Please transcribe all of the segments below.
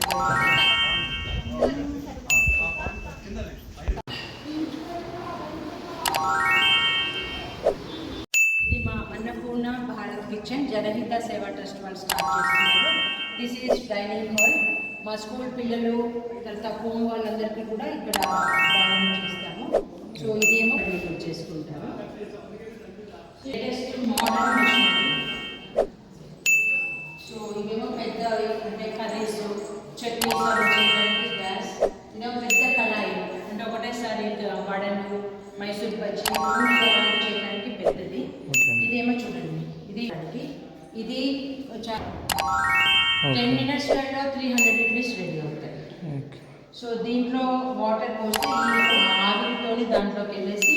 ఇది మా అన్నపూర్ణ భారత్ కిచెన్ జనహిత సేవా ట్రస్ట్ వాళ్ళు స్టార్ట్ చేస్తున్నారు. This is dining hall. మా స్కూల్ పిల్లలు తర్వాత హోమ్ వాళ్ళందరికీ కూడా ఇక్కడ డైనింగ్ చేస్తాము. సో ఇదేమో యూజ్ చేసుకుంటాము. Latest modern machinery. సో ఇవేమో పెద్ద అంటే కర్రీస్ చట్నీ సర్వ్ చేయడానికి గ్యాస్. ఇదేమో పెద్ద కళాయి అంటే ఒకటేసారి వడలు మైసూర్ బజ్జీ అలాంటి చేయడానికి పెద్దది. ఇదేమో చూడండి ఇది 10 minutes 300 ఇడ్లీస్ రెడీ అవుతాయి. సో దీంట్లో వాటర్ పోస్తే ఈ ఆవిరితో దాంట్లోకి వెళ్ళేసి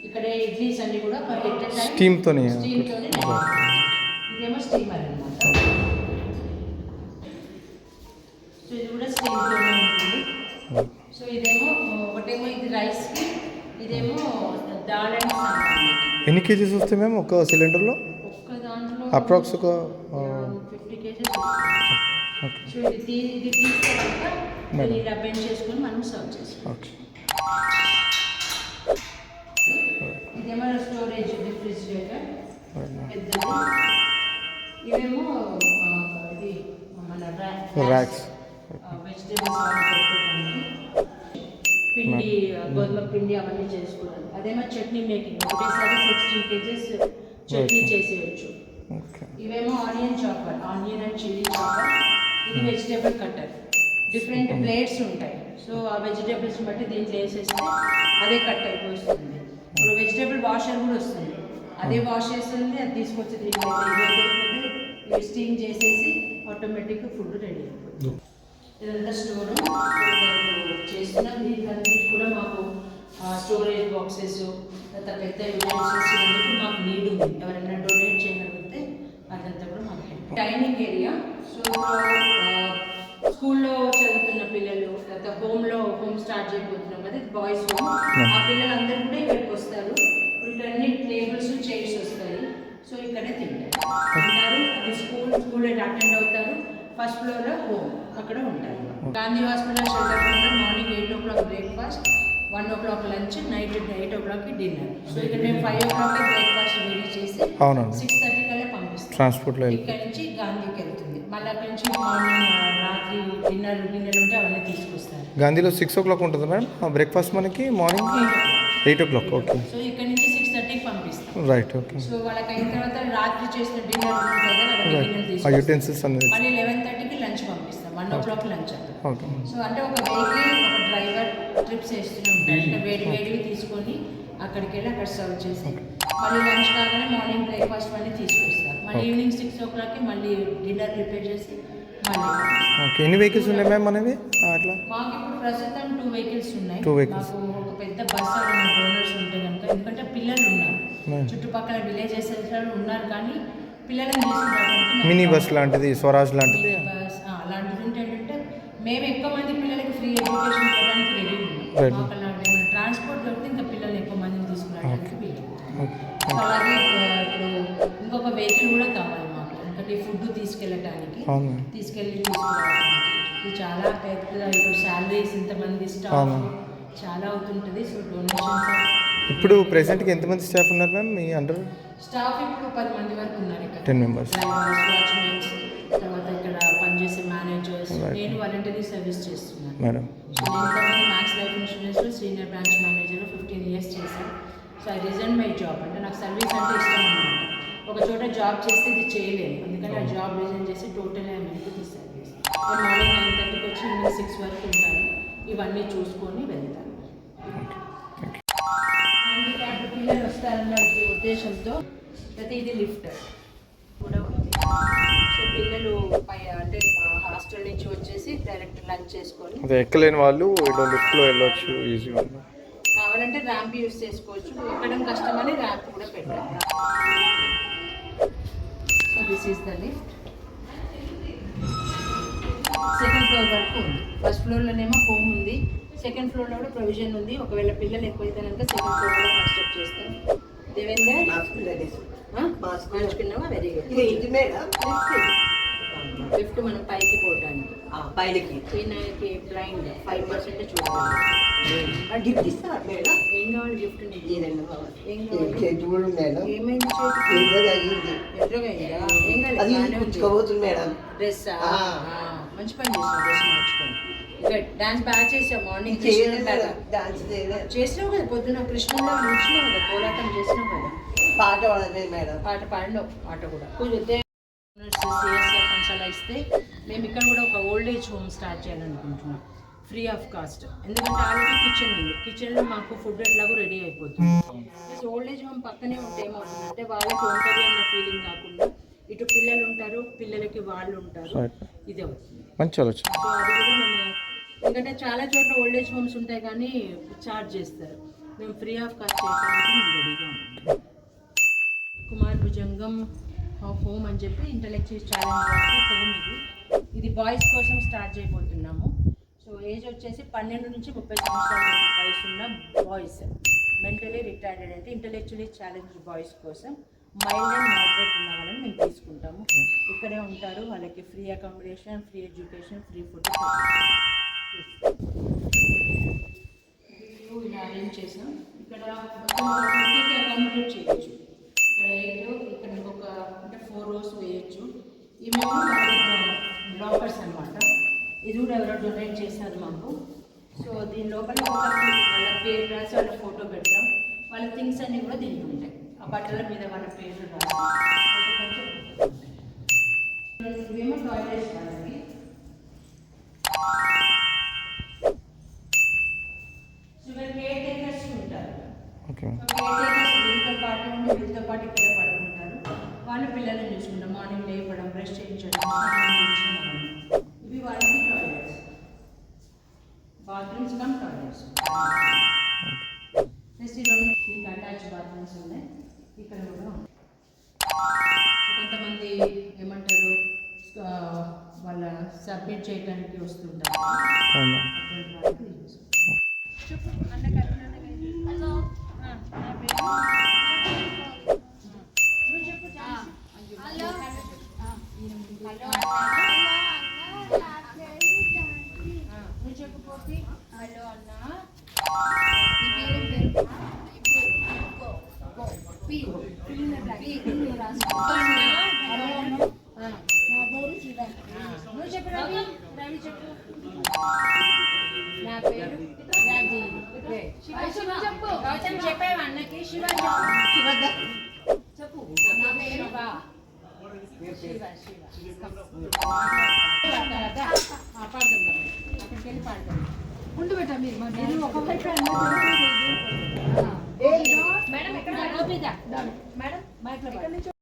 ఇక్కడ ఇడ్లీస్ అన్ని కూడా స్టీమ్తోనే ఇదేమో స్టీమర్ అనమాట. సో ఇది కూడా స్టీమ్తోనే ఉంటుంది. సో ఇదేమో ఒకటేమో ఇది రైస్కి, ఇదేమో దాల్ అండ్ సాంబార్. ఎన్ని కేజీస్ వస్తాయి మ్యామ్ ఒక సిలిండర్లో? ఒక్క దాంట్లో అప్రాక్స్ ఒక 50 kgs. సో ఇది తీసుకున్నాక ఇలా బెండ్ చేసుకొని మనం సర్వ్ చేసుకోవాలి. ఇదేమో స్టోరేజ్ రిఫ్రిజిరేటర్ పెద్దది. ఇవేమో ఇది మన ర్యాక్స్ వెజిటేబుల్స్ పెట్టుకోవడానికి, పిండి గోధుమ పిండి అవన్నీ చేసుకోవడానికి. అదేమో చట్నీ మేకింగ్, ఒకటేసారి 16 kgs చట్నీ చేసేయచ్చు. ఇవేమో onion chopper, onion and chilli chopper. ఇది వెజిటేబుల్ కట్టర్. డిఫరెంట్ ప్లేట్స్ ఉంటాయి. సో ఆ వెజిటేబుల్స్ బట్టి దీంట్లో వేసేస్తే అదే కట్ అయిపోతుంది. ఇప్పుడు వెజిటేబుల్ వాషర్ కూడా వస్తుంది, అదే వాష్ చేస్తుంది, అది తీసుకొచ్చి దీంట్లో స్టీమ్ చేసేసి ఆటోమేటిక్గా ఫుడ్ రెడీ అయిపోతుంది. ఇదంతా స్టోర్ చేస్తున్నాం. దీనికి కూడా మాకు స్టోరేజ్ బాక్సెస్ తర్వాత పెద్ద యూటెన్సిల్స్ ఇవన్నీ మాకు నీడ్ ఉంది. ఎవరైనా డొనేట్ చేయగలిగితే అదంతా కూడా మాకు డైనింగ్ ఏరియా. సో స్కూల్లో చదువుతున్న పిల్లలు తర్వాత హోమ్ స్టార్ట్ చేయబోతున్నాం కదా, బాయ్స్ హోమ్. ఆ పిల్లలందరూ కూడా ఇక్కడికి వస్తారు. ఇక్కడ అన్ని టేబుల్స్ చైర్స్ వస్తాయి. సో ఇక్కడే తింటారు. అది స్కూల్ అటెండ్ అవుతారు. ఫస్ట్ ఫ్లోర్లో హోమ్ అక్కడ ఉంటారు. గాంధీ హాస్పిటల్ షెల్టర్లో morning 8 o'clock breakfast, 1 o'clock lunch, night 8 o'clock dinner. So ఇక్కడ మేము 5 o'clock బ్రేక్ఫాస్ట్ రెడీ చేసి 6:30 కల్లా పంపిస్తాం. ట్రాన్స్పోర్ట్లో ఇక్కడ నుంచి గాంధీకి వెళ్తుంది. మళ్ళీ అక్కడ నుంచి మార్నింగ్ రాత్రి డిన్నర్ ఉంటే అవన్నీ తీసుకొస్తారు. గాంధీలో 6 o'clock ఉంటుంది మేడం బ్రేక్ఫాస్ట్, మనకి మార్నింగ్ 8 o'clock. ఓకే. సో ఇక్కడ నుంచి 6:30కి పంపిస్తాం. రైట్. ఓకే. సో వాళ్ళకి అయిన తర్వాత రాత్రి చేసిన డిన్నర్ యూటెన్సిల్స్ అనేది మళ్ళీ 11:30కి లంచ్ పంపిస్తాం. 1 o'clock లంచ్ అంతా. ఓకే. సో అంటే ఒక వెహికల్ ఒక డ్రైవర్ ట్రిప్స్ వేస్తూనే ఉంటారు. ఇంకా వేడివి తీసుకొని అక్కడికి వెళ్ళి అక్కడ సర్వ్ చేసి మళ్ళీ లంచ్ కాగానే మార్నింగ్ బ్రేక్ఫాస్ట్ అన్నీ తీసుకొస్తారు. మళ్ళీ ఈవినింగ్ 6 o'clockకి మళ్ళీ డిన్నర్ ప్రిపేర్ చేసి మళ్ళీ. ఓకే. ఎన్ని వెహికల్స్ ఉన్నాయి మ్యామ్ మనవి అట్లా? మాకు ఇప్పుడు ప్రస్తుతం 2 వెహికల్స్ ఉన్నాయి. 2 వెహికల్స్. మాకు ఒక పెద్ద బస్ డోనర్స్ ఉంటే కనుక, ఎందుకంటే పిల్లలు ఉన్నారు చుట్టుపక్కల విలేజెస్ ఉన్నారు, కానీ పిల్లలను తీసుకురావడానికి మినీ బస్ లాంటిది, స్వరాజ్ లాంటిది బస్ అలాంటిది ఉంటే ఏంటంటే మేము ఎక్కువ మంది పిల్లలకి ఫ్రీ ఎడ్యుకేషన్ ఇవ్వడానికి రెడీ ఉన్నాం. మాకు అలాంటి ట్రాన్స్పోర్ట్ దొరికితే ఇంకా పిల్లల్ని ఎక్కువ మందిని తీసుకురావడానికి వీలు. అలాగే ఇప్పుడు ఇంకొక వెహికల్ కూడా కావాలి మాకు, ఎందుకంటే ఫుడ్ తీసుకెళ్ళటానికి తీసుకురావడానికి. ఇది చాలా పెద్ద, ఇప్పుడు శాలరీస్ ఇంతమంది స్టాఫ్ చాలా అవుతుంటుంది. So donations. ఇప్పుడు ప్రెసెంట్కి ఎంతమంది స్టాఫ్ ఉన్నారు మ్యామ్ మీ అండర్? స్టాఫ్ ఇప్పుడు 10 మంది వరకు ఉన్నారు ఇక్కడ. 10 members. డ్రైవర్స్, వాచ్మెన్స్, తర్వాత ఇక్కడ పనిచేసే మేనేజర్స్. నేను వాలంటరీ సర్వీస్ చేస్తున్నాను మేడం. సో నేను ఇంతకుముందు మ్యాక్స్ లైఫ్ ఇన్సూరెన్స్లో సీనియర్ బ్రాంచ్ మేనేజర్లో 15 years చేశాను. So I resign my job. అంటే నాకు సర్వీస్ అంటే ఇష్టం అనమాట. ఒక చోట జాబ్ చేస్తే ఇది చేయలేను, అందుకని ఆ జాబ్ రిజైన్ చేసి టోటల్ ది సర్వీస్. మార్నింగ్ 9:30కి వచ్చి ఈవినింగ్ 6 వరకు ఉంటాను. ఇవన్నీ చూసుకొని వెళ్తాను. హ్యాండిక్యాప్డ్ పిల్లలు వస్తారన్న ఉద్దేశంతో ప్రతి ఇది లిఫ్ట్ కూడా ఉంది. సో పిల్లలు అంటే హాస్టల్ నుంచి వచ్చేసి డైరెక్ట్ లంచ్ చేసుకొని ఎక్కలేని వాళ్ళు లిఫ్ట్లో వెళ్ళొచ్చు ఈజీగా. కావాలంటే ర్యాంప్ యూస్ చేసుకోవచ్చు. ఎక్కడం కష్టమని ర్యాంప్ కూడా పెట్టారు. So this is the lift. Second floor వరకు ఉంది. ఫస్ట్ ఫ్లోర్లోనేమో హోమ్ ఉంది, సెకండ్ ఫ్లోర్లో కూడా ప్రొవిజన్ ఉంది. ఒకవేళ పిల్లలు ఎక్కువైతే కనుక సెకండ్ ఫ్లోర్ కూడా కన్స్ట్రక్ట్ చేస్తారు. దేవేందర్ మార్చుకున్నావా? Very good. లిఫ్ట్ మనం పైకి పోవడానికి. పైలకి ఈయనకి బ్లైండ్ 5% చూడాలి. గిఫ్ట్ ఇస్తారు మేడం. ఏం కావాలి గిఫ్ట్ నీకు? ఏదన్నా కావాలి. ఏం కావాలి? చేతి కూడా మేడం. ఏమైంది చేతికి? ఏదో అయ్యింది. ఎదురుగా అయిందా? ఏం కాలేదు, అది బాగానే ఉంది. పుచ్చుకోబోతుంది మేడం. డ్రెస్సా? ఆ. మంచి పని చేసావు, డ్రెస్ మార్చుకొని. ఇక డాన్స్ బాగా చేసావు మార్నింగ్. చేయలేదు డాన్స్ చేయలేదు. చేసినావు కదా పొద్దున, కృష్ణుల్లో నిలిచినావు కదా, కోలాటం చేసినావు కదా. పాట పాడలేదు మేడం. పాట పాడినావు, పాట కూడా కుదిరితే సిఎస్ఆర్ ఫండ్స్ అలా ఇస్తే మేము ఇక్కడ కూడా ఒక ఓల్డ్ ఏజ్ హోమ్ స్టార్ట్ చేయాలనుకుంటున్నాం, ఫ్రీ ఆఫ్ కాస్ట్. ఎందుకంటే ఆల్రెడీ కిచెన్ ఉంది, కిచెన్లో మాకు ఫుడ్ ఎట్లాగో రెడీ అయిపోతుంది. ప్లస్ ఓల్డ్ ఏజ్ హోమ్ పక్కనే ఉంటే ఏమవుతుందంటే వాళ్ళకి ఉంటుంది అన్న ఫీలింగ్ కాకుండా ఇటు పిల్లలు ఉంటారు, పిల్లలకి వాళ్ళు ఉంటారు, ఇది అవుతుంది. మంచి ఆలోచన. సో అది కూడా మేము, ఎందుకంటే చాలా చోట్ల ఓల్డ్ ఏజ్ హోమ్స్ ఉంటాయి కానీ ఛార్జ్ చేస్తారు. మేము ఫ్రీ ఆఫ్ కాస్ట్ చేయడానికి మేము రెడీగా ఉంటాం. కుమార్ భుజంగం హోమ్ అని చెప్పి ఇంటలెక్చువల్ ఛాలెంజ్ హోమ్ ఇది బాయ్స్ కోసం స్టార్ట్ చేయబోతున్నాము. సో ఏజ్ వచ్చేసి 12 నుంచి 30 సంవత్సరాల వయసు ఉన్న బాయ్స్, మెంటలీ రిటార్డెడ్ అంటే ఇంటలెక్చువల్లీ ఛాలెంజ్ బాయ్స్ కోసం మైల్డ్ అండ్ మోడరేట్ ఉన్న వాళ్ళని మేము తీసుకుంటాము. ఇక్కడే ఉంటారు, వాళ్ళకి free accommodation, free education, free food ఇలా అరేంజ్ చేసాం. ఇక్కడ అకామిడేట్ చేయొచ్చు. ఇక్కడ 8, ఇక్కడ ఇంకొక అంటే 4 rows వేయచ్చు. ఇవేమో లాకర్స్ అనమాట. ఇది కూడా ఎవరో డొనేట్ చేశారు మాకు. సో దీని లోపల వాళ్ళ పేరు రాసి వాళ్ళ ఫోటో పెడతాం. వాళ్ళ థింగ్స్ అన్నీ కూడా దీంట్లో ఉంటాయి. ఆ బట్టల మీద వాళ్ళ పేర్లు రాసి ఇవేమో టాయిలెట్స్ వాళ్ళకి. సో వీళ్ళు కేర్ టేకర్స్ ఉంటారు. ఓకే. వీళ్ళతో పాటు ఉండి వీళ్ళతో పాటు ఇక్కడ పడుకుంటారు. వాళ్ళ పిల్లల్ని చూసుకుంటాం, మార్నింగ్ లేపడం, బ్రష్ చేయించడం, స్నానం చేయించడం. ఇవి వాళ్ళకి toilets, bathrooms come toilets. Plus ఈ 2 దీనికి అటాచ్ బాత్రూమ్స్ ఉన్నాయి. ఇక్కడ కూడా ఉన్నాయి. కొంతమంది ఏమంటారు వాళ్ళ సబ్మిట్ చేయడానికి వస్తుంటారు. అటువంటి వాళ్ళకి చెప్పు అన్న కరుణ. హలో, నా పేరు నువ్వు చెప్పు. హలో నువ్వు చెప్పు పోతి. హలో అన్న. నువ్వు చెప్పు రవి. రవి చెప్పు. నా పేరు రాజీ. చెప్పు. గౌతమ్ చెప్పావా అన్నకి? శివ చెప్పు. నా పేరు శివ. పాడదాం, అక్కడికి వెళ్ళి పాడదాం. ముందు పెట్టా మీరు ఒకవైపు మేడం ఎక్కడ? గోపిదా మేడం మైక్లో